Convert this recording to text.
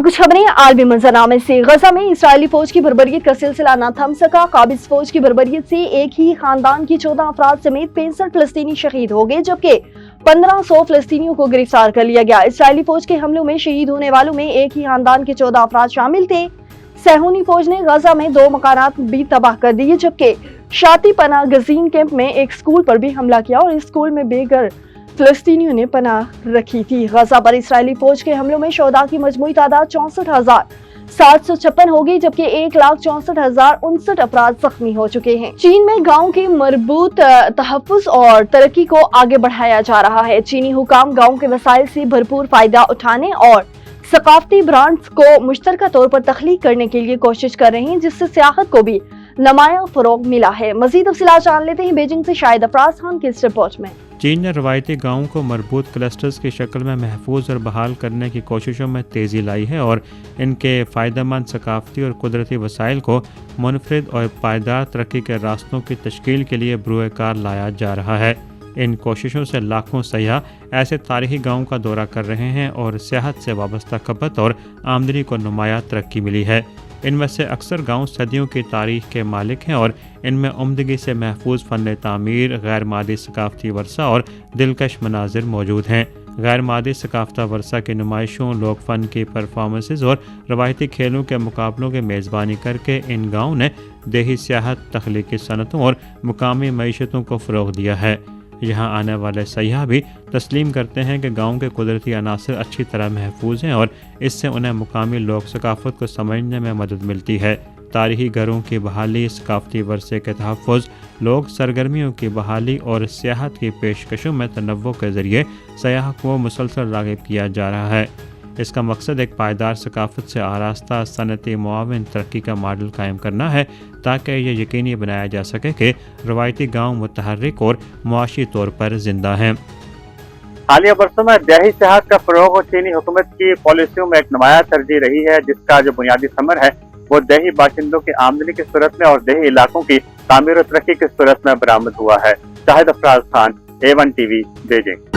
अब कुछ खबरें आलमी मंजरनामे से। गजा में इसराइली फौज की बर्बरियत का सिलसिला न थम सका। काबिज फौज की बर्बरियत से एक ही खानदान की 14 अफराद समेत 65 फलस्तीनी शहीद हो गए, जबकि 1500 फलस्तीनियों को गिरफ्तार कर लिया गया। इसराइली फौज के हमलों में शहीद होने वालों में एक ही खानदान के 14 अफराद शामिल थे। सहूनी फौज ने गजा में 2 मकानात भी तबाह कर दिए, जबकि शाती पनाह गजीन कैंप में एक स्कूल पर भी हमला किया और इस स्कूल में बेघर फलस्तीनियों ने पनाह रखी थी। गजा पर इसराइली फौज के हमलों में शोहदा की मजमूई तादाद 64,756 हो गई, जबकि 1,64,059 अफराद जख्मी हो चुके हैं। चीन में गांव की मरबूत तहफ्फुज़ और तरक्की को आगे बढ़ाया जा रहा है। चीनी हुकाम गांव के वसाइल से भरपूर फायदा उठाने और सकाफती ब्रांड्स को मुश्तरका तौर पर तख्लीक करने के लिए कोशिश कर रहे हैं, जिससे सियाहत को भी नमाया फरोग मिला है। मजीद तफसीलात जान लेते हैं बीजिंग से शाहिद अफराज खान की इस रिपोर्ट में। चीन ने रवायती गाँवों को मरबूत क्लस्टर्स की शक्ल में महफूज और बहाल करने की कोशिशों में तेज़ी लाई है और इनके फ़ायदेमंद सकाफती और कुदरती वसाइल को मुनफरिद और पायदार तरक्की के रास्तों की तश्कील के लिए बरूए कार लाया जा रहा है। इन कोशिशों से लाखों सयाह ऐसे तारीखी गाँवों का दौरा कर रहे हैं और सियाहत से वाबस्ता खपत और आमदनी को नुमाया तरक्की मिली है। इनमें से अक्सर गांव सदियों की तारीख के मालिक हैं और इनमें उम्दगी से महफूज फ़न तामीर, गैर मादी सकाफती वर्सा और दिलकश मनाजिर मौजूद हैं। गैर मादी सकाफता वर्सा की नुमाइशों, लोक फ़न की परफॉर्मेंसेस और रवायती खेलों के मुकाबलों की मेज़बानी करके इन गाँवों ने देही सियाहत, तख्लीकी सनतों और मुकामी मईशतों को फ़रोग़ दिया है। यहाँ आने वाले सयाह भी तस्लीम करते हैं कि गाँव के कुदरती अनासर अच्छी तरह महफूज हैं और इससे उन्हें मुकामी लोक सकाफत को समझने में मदद मिलती है। तारीखी घरों की बहाली, सकाफती वर्से के तहफ़्फ़ुज़, लोक सरगर्मियों की बहाली और सियाहत की पेशकशों में तनव्वुर के ज़रिए सयाह को मुसलसल राग़िब किया जा रहा है। इसका मकसद एक पायदार सकाफत से आरास्ता सनती मुआविन तरक्की का मॉडल कायम करना है, ताकि ये यकीनी बनाया जा सके कि रवायती गाँव मुतहर्रिक और मुआशी तौर पर जिंदा हैं। हालिया बरसों में देही सियाहत का फरोग और चीनी हुकूमत की पॉलिसियों में एक नुमाया तरजीह रही है, जिसका जो बुनियादी समर है वो देही बाशिंदों की आमदनी की सूरत में और देही इलाकों की तामीर और तरक्की की सूरत में बरामद हुआ है। Shahid Afraz Khan, A1 TV, Beijing.